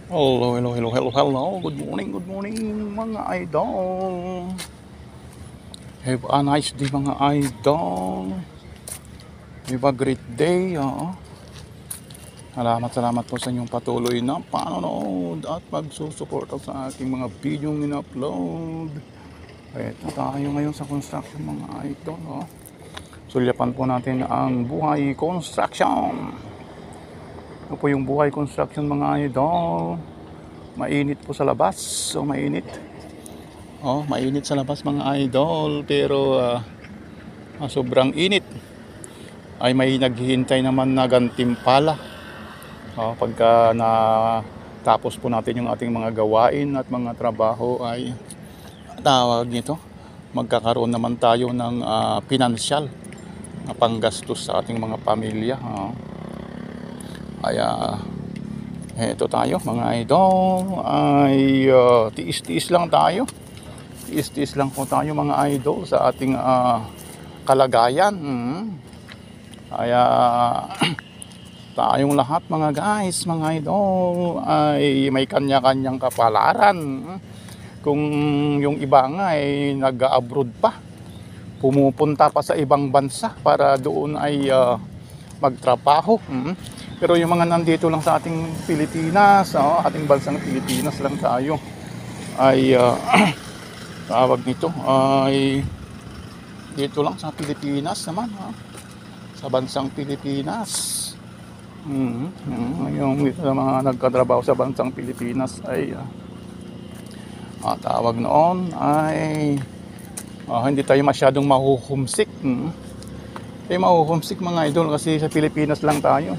Hello, hello, hello, hello, hello. Good morning mga idol. Have a nice day mga idol. Have a great day. Salamat po sa inyong patuloy na panonood at pagsusuporta sa aking mga video in-upload. Ito tayo ngayon sa construction mga idol. Sulyapan po natin ang buhay construction. Ito po yung buhay construction mga idol. Mainit po sa labas. So mainit. Mainit sa labas mga idol. Pero sobrang init. Ay may naghihintay naman na gantimpala. Pagka na tapos po natin yung ating mga gawain at mga trabaho ay tawag nito. Magkakaroon naman tayo ng pinansyal na panggastos sa ating mga pamilya. Kaya eto tayo mga idol ay tiis-tiis lang tayo. Tiis-tiis lang po tayo mga idol sa ating kalagayan. Kaya tayong lahat mga guys, mga idol ay may kanya-kanyang kapalaran. Kung yung iba nga ay nag-abroad pa, pumupunta pa sa ibang bansa para doon ay magtrabaho. Pero yung mga nandito lang sa ating Pilipinas, ating bansang Pilipinas lang tayo, ay tawag nito ay dito lang sa Pilipinas naman, sa bansang Pilipinas. Yung mga nagkatrabaho sa bansang Pilipinas ay tawag noon ay hindi tayo masyadong mahuhumsik. Tayo mahuhumsik mga idol kasi sa Pilipinas lang tayo.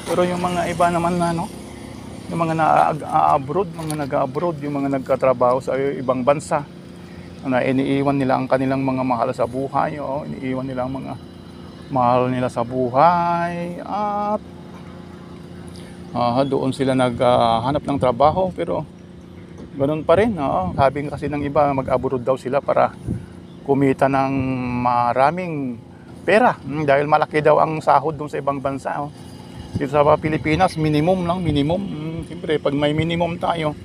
Pero yung mga iba naman na yung mga na-abroad, mga nag-abroad, yung mga nagkatrabaho sa ibang bansa, na iniiwan nila ang kanilang mga mahal sa buhay, iniiwan nila ang mga mahal nila sa buhay at doon sila naghanap ng trabaho, pero ganoon pa rin. Sabi kasi ng iba, mag-abroad daw sila para kumita ng maraming pera, dahil malaki daw ang sahod doon sa ibang bansa. Dito sa Pilipinas, minimum lang, minimum. Siyempre, pag may minimum tayo,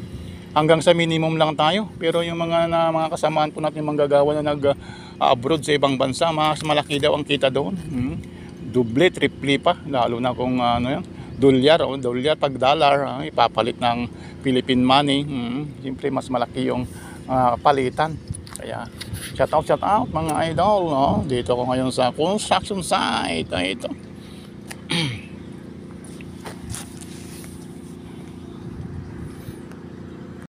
hanggang sa minimum lang tayo. Pero yung mga kasamaan po natin manggagawa na nag-abroad sa ibang bansa, mas malaki daw ang kita doon. Double, triple pa, lalo na kung dolyar, pag dollar, ipapalit ng Philippine money. Siyempre, mas malaki yung palitan. Kaya, shout out mga idol. Dito ko ngayon sa construction site. Ito.